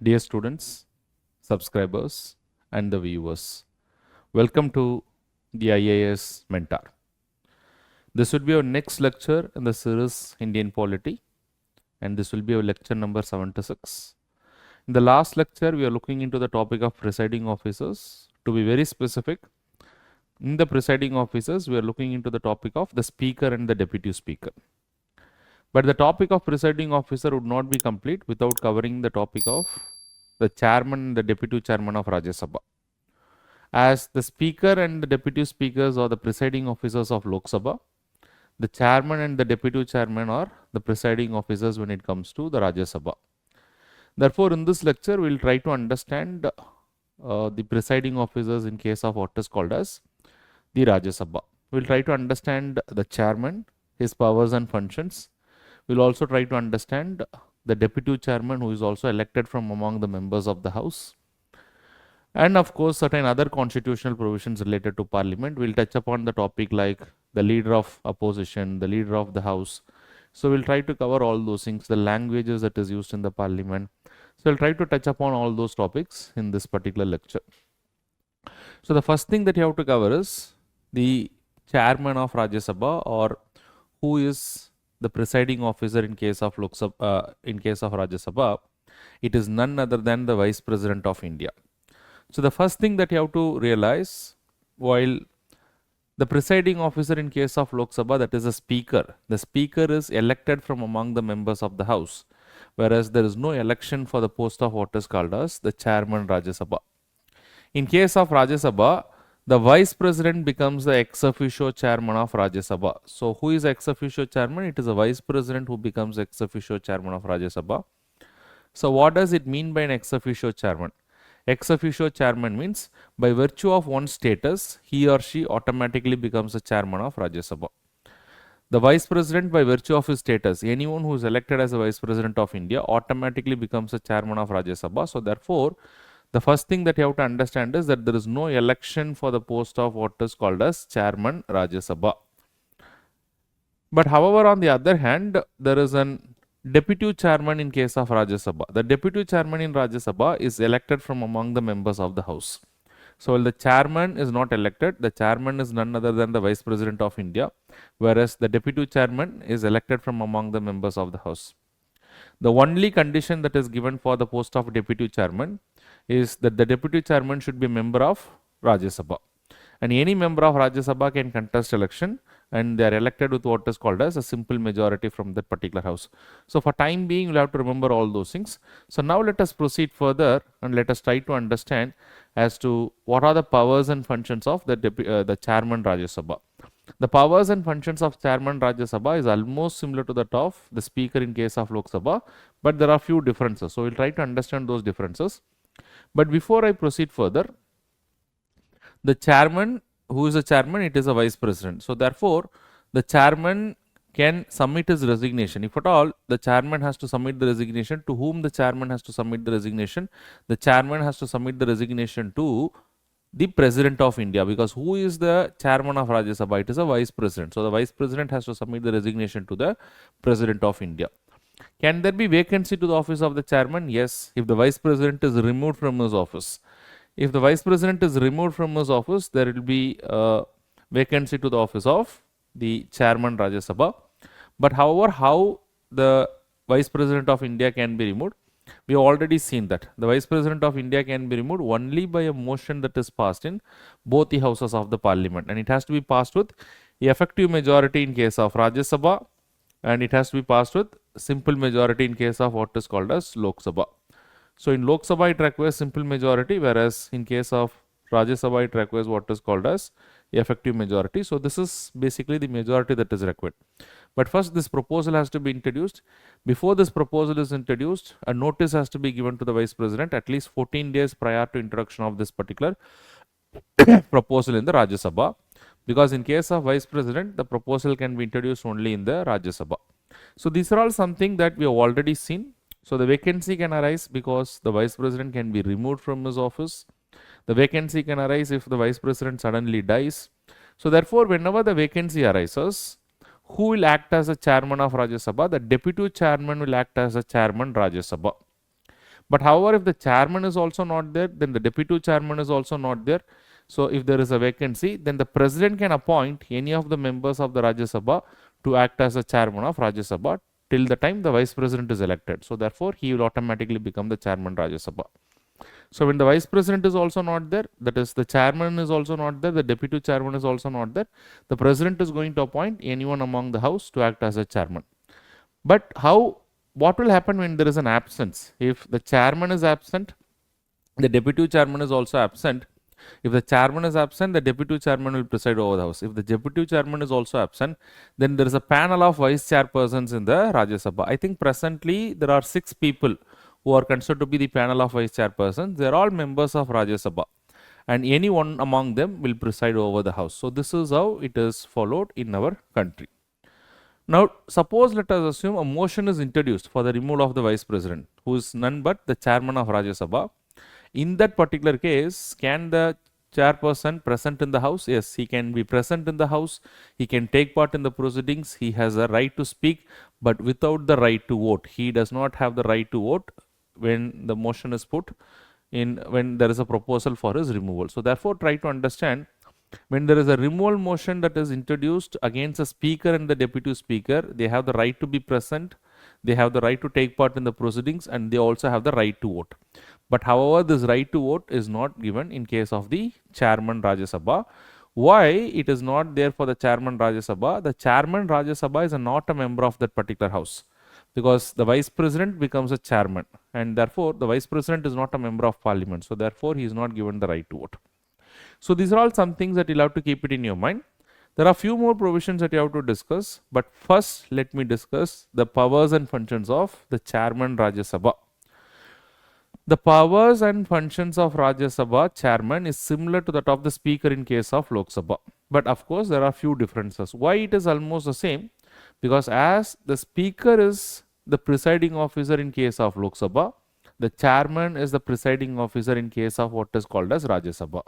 Dear students, subscribers, and the viewers, welcome to the IAS Mentor. This would be our next lecture in the series Indian Polity, and this will be our lecture number 76. In the last lecture, we are looking into the topic of presiding officers. To be very specific, in the presiding officers, we are looking into the topic of the speaker and the deputy speaker. But the topic of presiding officer would not be complete without covering the topic of the chairman and the deputy chairman of Rajya Sabha. As the speaker and the deputy speakers are the presiding officers of Lok Sabha, the chairman and the deputy chairman are the presiding officers when it comes to the Rajya Sabha. Therefore, in this lecture, we will try to understand the presiding officers in case of what is called as the Rajya Sabha. We will try to understand the chairman, his powers and functions. We will also try to understand the deputy chairman who is also elected from among the members of the house. And of course, certain other constitutional provisions related to parliament. We'll touch upon the topic like the leader of opposition, the leader of the house. So we'll try to cover all those things, the languages that is used in the parliament. So we'll try to touch upon all those topics in this particular lecture. So the first thing that you have to cover is the chairman of Rajya Sabha, or who is the presiding officer in case of in case of Rajya Sabha. It is none other than the Vice President of India. So the first thing that you have to realize, while the presiding officer in case of Lok Sabha, that is the speaker is elected from among the members of the house, whereas there is no election for the post of what is called as the chairman Rajya Sabha. In case of Rajya Sabha, the vice president becomes the ex officio chairman of Rajya Sabha. So who is ex officio chairman? It is a vice president who becomes ex officio chairman of Rajya Sabha. So what does it mean by an ex officio chairman? Ex officio chairman means by virtue of one's status, he or she automatically becomes the chairman of Rajya Sabha. The vice president, by virtue of his status, anyone who is elected as a vice president of India automatically becomes the chairman of Rajya Sabha. So therefore, the first thing that you have to understand is that there is no election for the post of what is called as chairman Rajya Sabha. But however, on the other hand, there is an deputy chairman in case of Rajya Sabha. The deputy chairman in Rajya Sabha is elected from among the members of the house. So while the chairman is not elected, the chairman is none other than the vice president of India, whereas the deputy chairman is elected from among the members of the house. The only condition that is given for the post of deputy chairman is that the deputy chairman should be a member of Rajya Sabha. And any member of Rajya Sabha can contest election, and they are elected with what is called as a simple majority from that particular house. So for time being, we'll have to remember all those things. So now let us proceed further and let us try to understand as to what are the powers and functions of the chairman Rajya Sabha. The powers and functions of chairman Rajya Sabha is almost similar to that of the speaker in case of Lok Sabha, but there are few differences. So we'll try to understand those differences. But before I proceed further, the chairman, who is the chairman? It is a vice president. So therefore, the chairman can submit his resignation. If at all, the chairman has to submit the resignation, to whom the chairman has to submit the resignation? The chairman has to submit the resignation to the president of India, because who is the chairman of Rajya Sabha? It is a vice president. So the vice president has to submit the resignation to the president of India. Can there be vacancy to the office of the chairman? Yes, if the vice president is removed from his office. If the vice president is removed from his office, there will be a vacancy to the office of the chairman Rajya Sabha. But however, how the vice president of India can be removed? We have already seen that the vice president of India can be removed only by a motion that is passed in both the houses of the parliament, and it has to be passed with effective majority in case of Rajya Sabha, and it has to be passed with simple majority in case of what is called as Lok Sabha. So in Lok Sabha it requires simple majority, whereas in case of Rajya Sabha it requires what is called as effective majority. So this is basically the majority that is required. But first this proposal has to be introduced. Before this proposal is introduced, a notice has to be given to the vice president at least 14 days prior to introduction of this particular proposal in the Rajya Sabha. Because in case of vice president, the proposal can be introduced only in the Rajya Sabha. So these are all something that we have already seen. So the vacancy can arise because the vice president can be removed from his office. The vacancy can arise if the vice president suddenly dies. So therefore, whenever the vacancy arises, who will act as the chairman of Rajya Sabha? The deputy chairman will act as the chairman Rajya Sabha. But however, if the chairman is also not there, then the deputy chairman is also not there. So if there is a vacancy, then the president can appoint any of the members of the Rajya Sabha to act as a chairman of Rajya Sabha till the time the vice president is elected. So therefore, he will automatically become the chairman Rajya Sabha. So when the vice president is also not there, that is the chairman is also not there, the deputy chairman is also not there, the president is going to appoint anyone among the house to act as a chairman. But what will happen when there is an absence? If the chairman is absent, the deputy chairman is also absent. If the chairman is absent, the deputy chairman will preside over the house. If the deputy chairman is also absent, then there is a panel of vice chairpersons in the Rajya Sabha. I think presently there are 6 people who are considered to be the panel of vice chairpersons. They are all members of Rajya Sabha, and any one among them will preside over the house. So this is how it is followed in our country. Now, suppose let us assume a motion is introduced for the removal of the vice president, who is none but the chairman of Rajya Sabha. In that particular case, can the chairperson present in the house? Yes, he can be present in the house. He can take part in the proceedings. He has a right to speak, but without the right to vote. He does not have the right to vote when the motion is put in, when there is a proposal for his removal. So therefore, try to understand, when there is a removal motion that is introduced against a speaker and the deputy speaker, they have the right to be present, they have the right to take part in the proceedings, and they also have the right to vote. But however, this right to vote is not given in case of the chairman Rajya Sabha. Why it is not there for the chairman Rajya Sabha? The chairman Rajya Sabha is not a member of that particular house, because the vice president becomes a chairman, and therefore the vice president is not a member of parliament. So therefore, he is not given the right to vote. So these are all some things that you'll have to keep it in your mind. There are few more provisions that you have to discuss, but first let me discuss the powers and functions of the chairman Rajya Sabha. The powers and functions of Rajya Sabha chairman is similar to that of the speaker in case of Lok Sabha. But of course, there are few differences. Why it is almost the same? Because as the speaker is the presiding officer in case of Lok Sabha, the chairman is the presiding officer in case of what is called as Rajya Sabha.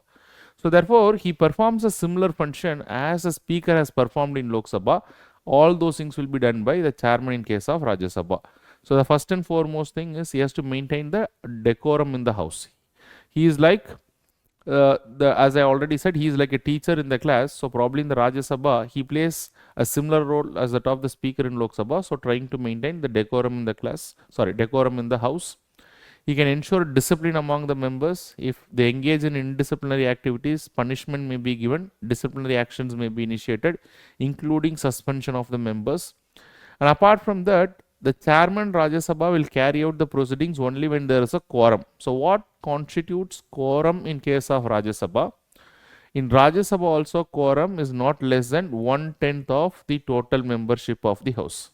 So therefore, he performs a similar function as the speaker has performed in Lok Sabha. All those things will be done by the chairman in case of Rajya Sabha. So the first and foremost thing is he has to maintain the decorum in the house. He is like, as I already said, he is like a teacher in the class. So probably in the Rajya Sabha, he plays a similar role as that of the speaker in Lok Sabha. So trying to maintain the decorum in the class, decorum in the house. He can ensure discipline among the members. If they engage in indisciplinary activities, punishment may be given, disciplinary actions may be initiated, including suspension of the members. And apart from that, the chairman Rajya Sabha will carry out the proceedings only when there is a quorum. So what constitutes quorum in case of Rajya Sabha? In Rajya Sabha also, quorum is not less than 1/10 of the total membership of the house.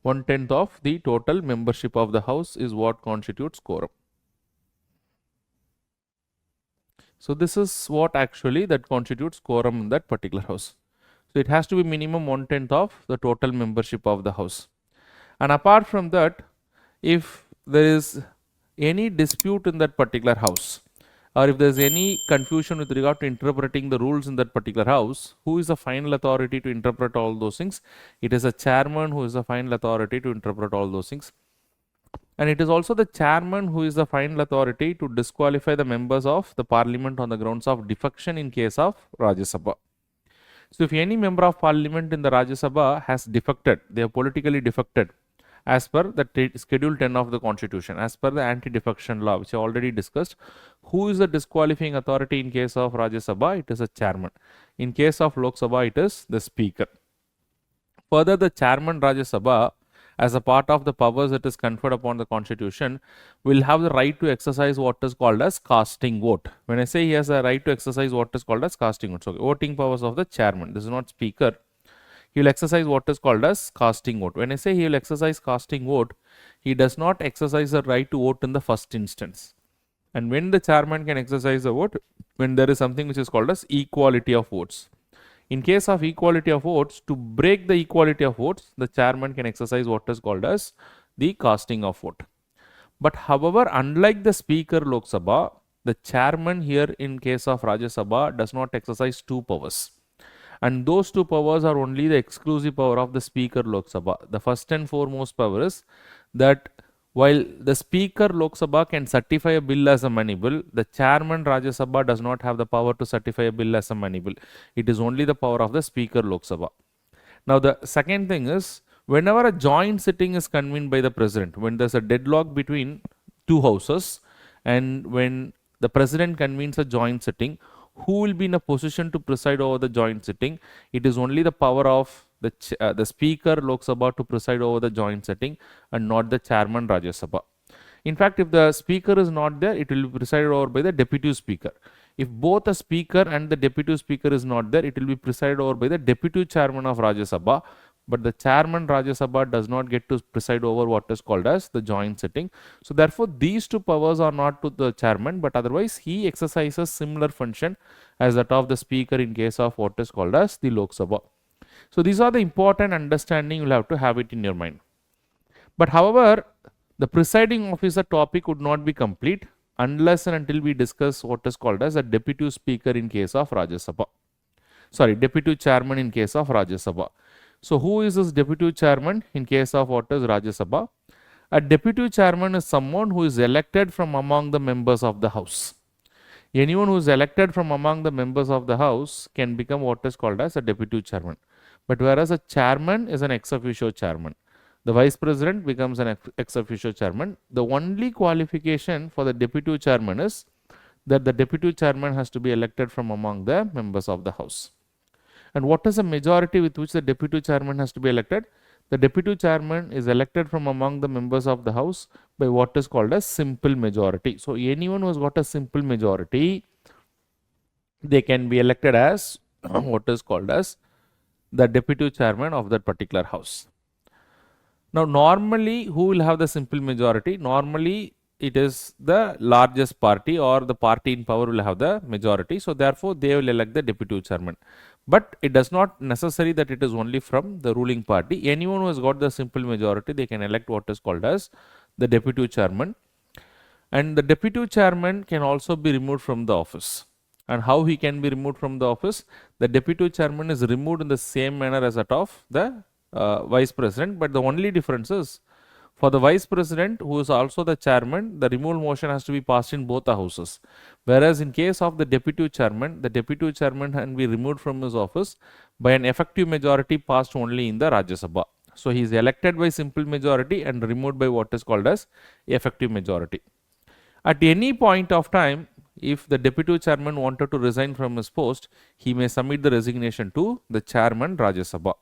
1/10 of the total membership of the house is what constitutes quorum. So this is what actually that constitutes quorum in that particular house. So it has to be minimum 1/10 of the total membership of the house. And apart from that, if there is any dispute in that particular house, or if there is any confusion with regard to interpreting the rules in that particular house, who is the final authority to interpret all those things? It is a chairman who is the final authority to interpret all those things. And it is also the chairman who is the final authority to disqualify the members of the parliament on the grounds of defection in case of Rajya Sabha. So if any member of parliament in the Rajya Sabha has defected, they have politically defected as per the schedule 10 of the constitution, as per the anti-defection law, which I already discussed. Who is the disqualifying authority in case of Rajya Sabha? It is a chairman. In case of Lok Sabha, it is the speaker. Further, the chairman Rajya Sabha, as a part of the powers that is conferred upon the constitution, will have the right to exercise what is called as casting vote. When I say he has a right to exercise what is called as casting vote, so voting powers of the chairman, this is not speaker. He will exercise what is called as casting vote. When I say he will exercise casting vote, he does not exercise the right to vote in the first instance. And when the chairman can exercise the vote, when there is something which is called as equality of votes. In case of equality of votes, to break the equality of votes, the chairman can exercise what is called as the casting of vote. But however, unlike the speaker Lok Sabha, the chairman here in case of Rajya Sabha does not exercise two powers. And those two powers are only the exclusive power of the speaker Lok Sabha. The first and foremost power is that While the Speaker Lok Sabha can certify a bill as a money bill, the Chairman Rajya Sabha does not have the power to certify a bill as a money bill. It is only the power of the Speaker Lok Sabha. Now, the second thing is, whenever a joint sitting is convened by the President, when there's a deadlock between two houses, and when the President convenes a joint sitting, who will be in a position to preside over the joint sitting? It is only the power of the Speaker Lok Sabha to preside over the joint sitting and not the Chairman Rajya Sabha. In fact, if the Speaker is not there, it will be presided over by the Deputy Speaker. If both the Speaker and the Deputy Speaker is not there, it will be presided over by the Deputy Chairman of Rajya Sabha. But the Chairman Rajya Sabha does not get to preside over what is called as the joint sitting. So therefore, these two powers are not to the Chairman, but otherwise he exercises similar function as that of the Speaker in case of what is called as the Lok Sabha. So these are the important understanding. You will have to have it in your mind. But however, the presiding officer topic would not be complete unless and until we discuss what is called as a Deputy Speaker in case of Rajya Sabha. Sorry, Deputy Chairman in case of Rajya Sabha. So who is this Deputy Chairman in case of what is Rajya Sabha? A Deputy Chairman is someone who is elected from among the members of the House. Anyone who is elected from among the members of the House can become what is called as a Deputy Chairman. But whereas a Chairman is an ex officio Chairman. The Vice President becomes an ex officio Chairman. The only qualification for the Deputy Chairman is that the Deputy Chairman has to be elected from among the members of the House. And what is the majority with which the Deputy Chairman has to be elected? The Deputy Chairman is elected from among the members of the House by what is called a simple majority. So anyone who has got a simple majority, they can be elected as what is called as the Deputy Chairman of that particular House. Now, normally, who will have the simple majority? Normally, it is the largest party or the party in power will have the majority. So, therefore, they will elect the Deputy Chairman. But it does not necessary that it is only from the ruling party. Anyone who has got the simple majority, they can elect what is called as the Deputy Chairman. And the Deputy Chairman can also be removed from the office. And how he can be removed from the office? The Deputy Chairman is removed in the same manner as that of the Vice President, but the only difference is for the Vice President, who is also the Chairman, the removal motion has to be passed in both the houses. Whereas in case of the Deputy Chairman can be removed from his office by an effective majority passed only in the Rajya Sabha. So he is elected by simple majority and removed by what is called as effective majority. At any point of time, if the Deputy Chairman wanted to resign from his post, he may submit the resignation to the Chairman Rajya Sabha.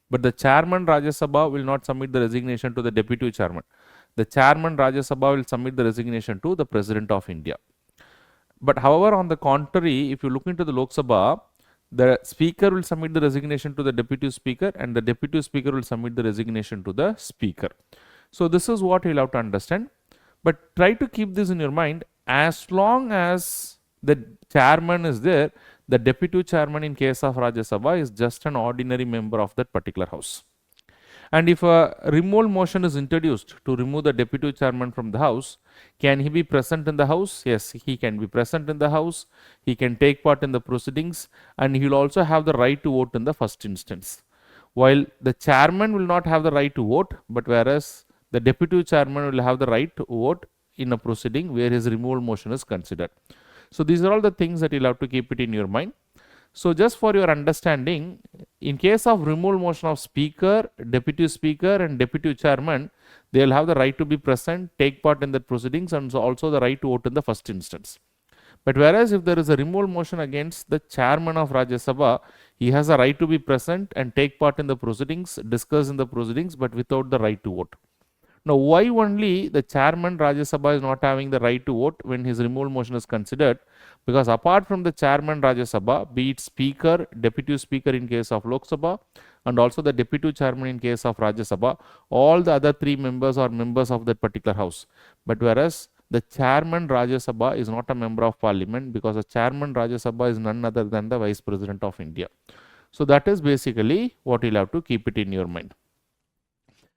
But the Chairman Rajya Sabha will not submit the resignation to the Deputy Chairman. The Chairman Rajya Sabha will submit the resignation to the President of India. But however, on the contrary, if you look into the Lok Sabha, the Speaker will submit the resignation to the Deputy Speaker and the Deputy Speaker will submit the resignation to the Speaker. So this is what you'll have to understand. But try to keep this in your mind. As long as the Chairman is there, the Deputy Chairman in case of Rajya Sabha is just an ordinary member of that particular House. And if a removal motion is introduced to remove the Deputy Chairman from the House, can he be present in the House? Yes, he can be present in the House. He can take part in the proceedings and he will also have the right to vote in the first instance. While the Chairman will not have the right to vote, but whereas the Deputy Chairman will have the right to vote in a proceeding where his removal motion is considered. So these are all the things that you'll have to keep it in your mind. So just for your understanding, in case of removal motion of Speaker, Deputy Speaker and Deputy Chairman, they will have the right to be present, take part in the proceedings and also the right to vote in the first instance. But whereas if there is a removal motion against the Chairman of Rajya Sabha, he has a right to be present and take part in the proceedings, discuss in the proceedings, but without the right to vote. Now, why only the Chairman Rajya Sabha is not having the right to vote when his removal motion is considered? Because apart from the Chairman Rajya Sabha, be it Speaker, Deputy Speaker in case of Lok Sabha and also the Deputy Chairman in case of Rajya Sabha, all the other three members are members of that particular House. But whereas the Chairman Rajya Sabha is not a member of Parliament because the Chairman Rajya Sabha is none other than the Vice President of India. So that is basically what you'll have to keep it in your mind.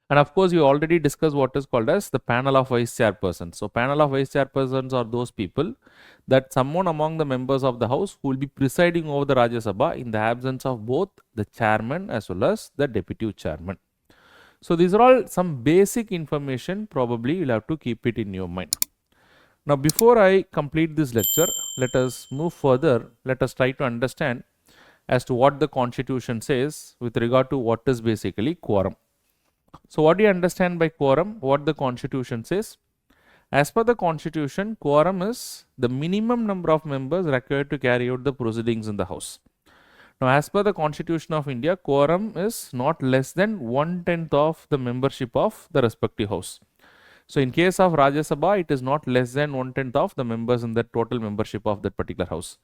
And of course, you already discussed what is called as the panel of vice chairpersons. So panel of vice chairpersons are those people that someone among the members of the House who will be presiding over the Rajya Sabha in the absence of both the chairman as well as the deputy chairman. So these are all some basic information, probably you'll have to keep it in your mind. Now before I complete this lecture, let us move further. Let us try to understand as to what the constitution says with regard to what is basically quorum. So what do you understand by quorum? What the constitution says? As per the constitution, quorum is the minimum number of members required to carry out the proceedings in the house. Now, as per the Constitution of India, quorum is not less than 1/10 of the membership of the respective house. So, in case of Rajya Sabha, it is not less than 1/10 of the members in the total membership of that particular house.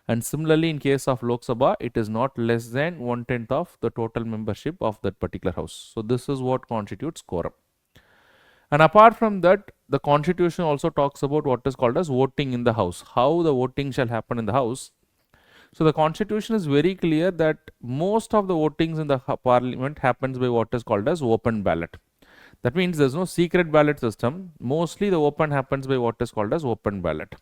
And similarly, in case of Lok Sabha, it is not less than 1/10 of the total membership of that particular house. So, this is what constitutes quorum. And apart from that, the Constitution also talks about what is called as voting in the house, how the voting shall happen in the house. So the constitution is very clear that most of the votings in the parliament happens by what is called as open ballot. That means there's no secret ballot system. Mostly the open happens by what is called as open ballot.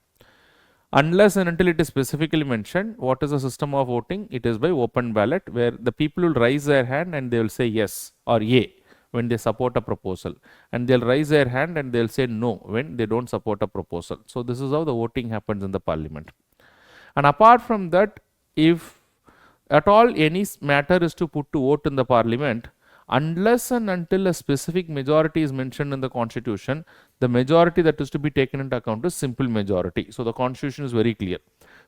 Unless and until it is specifically mentioned, what is the system of voting? It is by open ballot, where the people will raise their hand and they will say yes or yay when they support a proposal, and they'll raise their hand and they'll say no when they don't support a proposal. So this is how the voting happens in the parliament. And apart from that, if at all any matter is to put to vote in the parliament, unless and until a specific majority is mentioned in the constitution, the majority that is to be taken into account is simple majority. So the constitution is very clear.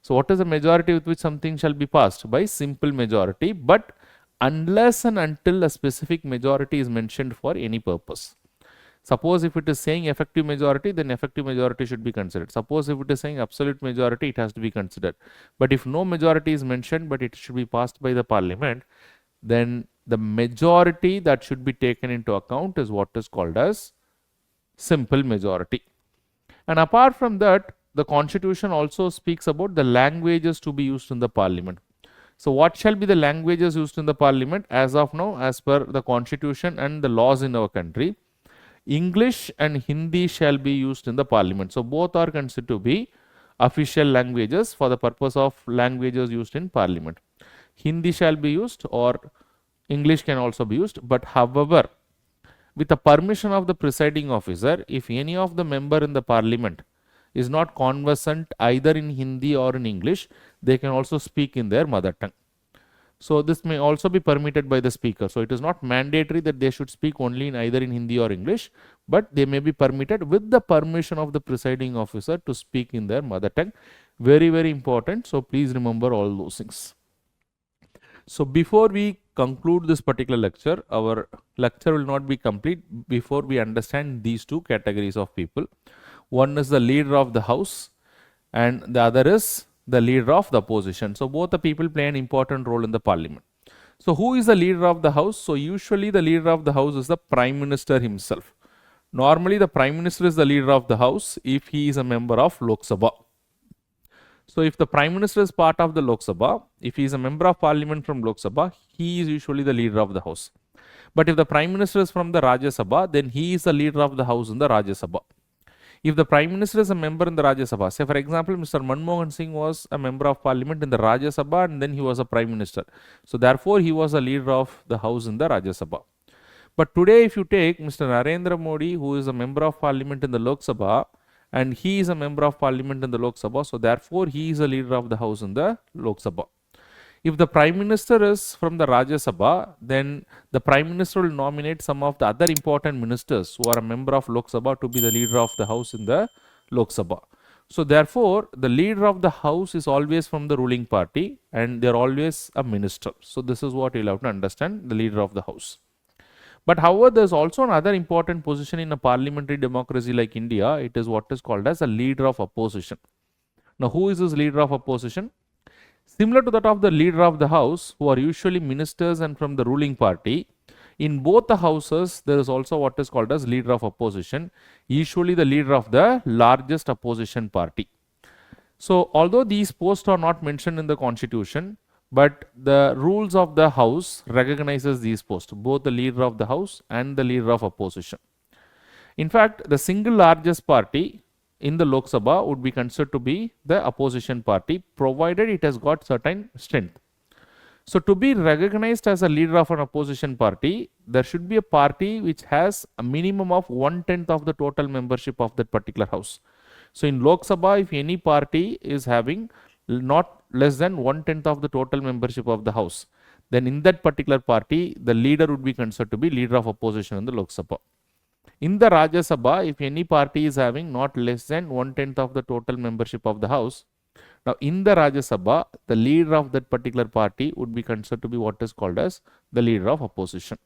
So what is the majority with which something shall be passed? By simple majority, but unless and until a specific majority is mentioned for any purpose. Suppose if it is saying effective majority, then effective majority should be considered. Suppose if it is saying absolute majority, it has to be considered. But if no majority is mentioned, but it should be passed by the parliament, then the majority that should be taken into account is what is called as simple majority. And apart from that, the constitution also speaks about the languages to be used in the parliament. So what shall be the languages used in the parliament? As of now, as per the constitution and the laws in our country, English and Hindi shall be used in the parliament. So both are considered to be official languages for the purpose of languages used in parliament. Hindi shall be used or English can also be used, but however, with the permission of the presiding officer, if any of the member in the parliament is not conversant either in Hindi or in English, they can also speak in their mother tongue. So this may also be permitted by the speaker. So it is not mandatory that they should speak only in either in Hindi or English, but they may be permitted with the permission of the presiding officer to speak in their mother tongue. Very, very important. So please remember all those things. So before we conclude this particular lecture, our lecture will not be complete before we understand these two categories of people. One is the leader of the house and the other is the leader of the opposition. So both the people play an important role in the parliament. So who is the leader of the house? So usually the leader of the house is the prime minister himself. Normally the prime minister is the leader of the house if he is a member of Lok Sabha. So if the prime minister is part of the Lok Sabha, if he is a member of parliament from Lok Sabha, he is usually the leader of the house. But if the prime minister is from the Rajya Sabha, then he is the leader of the house in the Rajya Sabha. If the prime minister is a member in the Rajya Sabha, say for example, Mr. Manmohan Singh was a member of parliament in the Rajya Sabha and then he was a prime minister. So therefore, he was a leader of the house in the Rajya Sabha. But today, if you take Mr. Narendra Modi, who is a member of parliament in the Lok Sabha, and he is a member of parliament in the Lok Sabha, so therefore he is a leader of the house in the Lok Sabha. If the prime minister is from the Rajya Sabha, then the prime minister will nominate some of the other important ministers who are a member of Lok Sabha to be the leader of the house in the Lok Sabha. So therefore, the leader of the house is always from the ruling party and they are always a minister. So this is what you will have to understand, the leader of the house. But however, there is also another important position in a parliamentary democracy like India. It is what is called as a leader of opposition. Now, who is this leader of opposition? Similar to that of the leader of the house, who are usually ministers and from the ruling party, in both the houses, there is also what is called as leader of opposition, usually the leader of the largest opposition party. So, although these posts are not mentioned in the constitution, but the rules of the house recognizes these posts, both the leader of the house and the leader of opposition. In fact, the single largest party in the Lok Sabha would be considered to be the opposition party, provided it has got certain strength. So to be recognized as a leader of an opposition party, there should be a party which has a minimum of 1/10 of the total membership of that particular house. So in Lok Sabha, if any party is having not less than 1/10 of the total membership of the house, then in that particular party, the leader would be considered to be leader of opposition in the Lok Sabha. In the Rajya Sabha, if any party is having not less than 1/10 of the total membership of the house, now in the Rajya Sabha, the leader of that particular party would be considered to be what is called as the leader of opposition.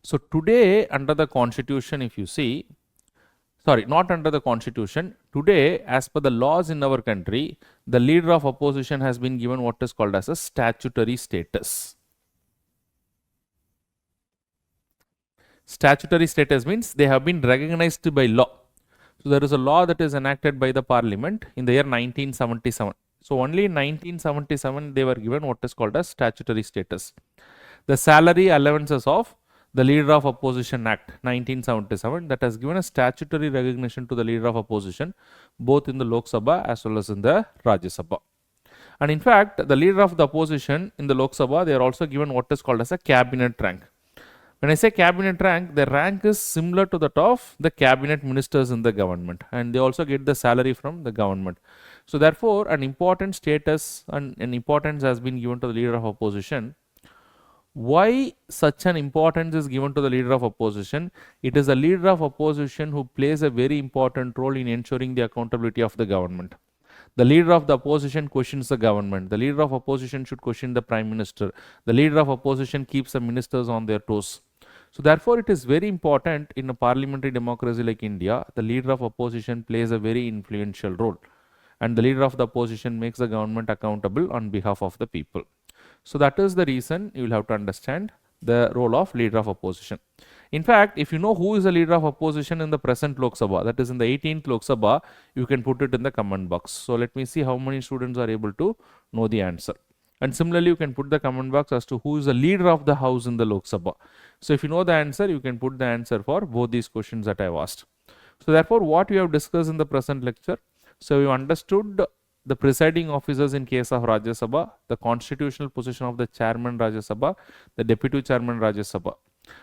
So today under the constitution, if you see, sorry, not under the constitution, today as per the laws in our country, the leader of opposition has been given what is called as a statutory status. Statutory status means they have been recognized by law. So there is a law that is enacted by the parliament in the year 1977. So only in 1977 they were given what is called as statutory status. The salary allowances of the leader of opposition act 1977 that has given a statutory recognition to the leader of opposition both in the Lok Sabha as well as in the Rajya Sabha. And in fact, the leader of the opposition in the Lok Sabha, they are also given what is called as a cabinet rank. When I say cabinet rank, the rank is similar to that of the cabinet ministers in the government, and they also get the salary from the government. So therefore, an important status and an importance has been given to the leader of opposition. Why such an importance is given to the leader of opposition? It is the leader of opposition who plays a very important role in ensuring the accountability of the government. The leader of the opposition questions the government. The leader of opposition should question the prime minister. The leader of opposition keeps the ministers on their toes. So therefore, it is very important in a parliamentary democracy like India, the leader of opposition plays a very influential role. And the leader of the opposition makes the government accountable on behalf of the people. So that is the reason you will have to understand the role of leader of opposition. In fact, if you know who is the leader of opposition in the present Lok Sabha, that is in the 18th Lok Sabha, you can put it in the comment box. So let me see how many students are able to know the answer. And similarly, you can put the comment box as to who is the leader of the house in the Lok Sabha. So if you know the answer, you can put the answer for both these questions that I have asked. So therefore, what we have discussed in the present lecture, so you understood the presiding officers in case of Rajya Sabha, the constitutional position of the chairman Rajya Sabha, the deputy chairman Rajya Sabha.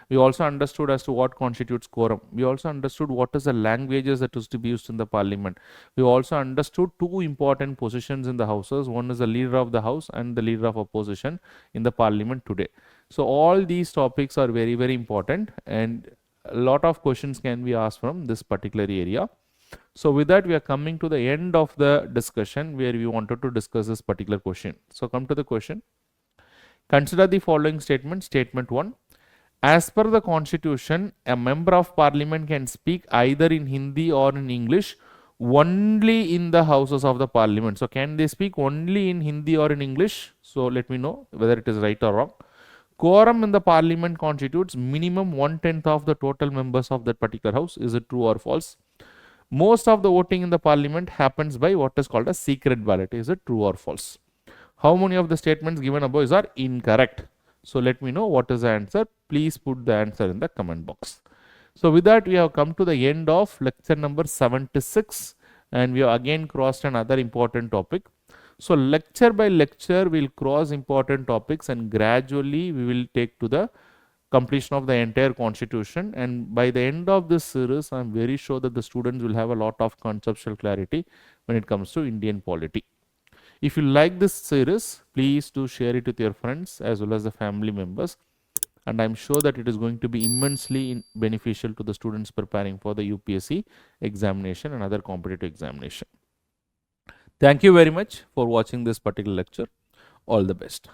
We also understood as to what constitutes quorum. We also understood what is the languages that is to be used in the parliament. We also understood two important positions in the houses. One is the leader of the house and the leader of opposition in the parliament today. So all these topics are very, very important, and a lot of questions can be asked from this particular area. So with that, we are coming to the end of the discussion where we wanted to discuss this particular question. So come to the question. Consider the following statement. Statement 1. As per the constitution, a member of parliament can speak either in Hindi or in English only in the houses of the parliament. So can they speak only in Hindi or in English? So let me know whether it is right or wrong. Quorum in the parliament constitutes minimum 1/10 of the total members of that particular house. Is it true or false? Most of the voting in the parliament happens by what is called a secret ballot. Is it true or false? How many of the statements given above are incorrect? So let me know what is the answer. Please put the answer in the comment box. So with that, we have come to the end of lecture number 76, and we have again crossed another important topic. So lecture by lecture, we'll cross important topics, and gradually we will take to the completion of the entire constitution. And by the end of this series, I'm very sure that the students will have a lot of conceptual clarity when it comes to Indian polity. If you like this series, please do share it with your friends as well as the family members. And I'm sure that it is going to be immensely beneficial to the students preparing for the UPSC examination and other competitive examination. Thank you very much for watching this particular lecture. All the best.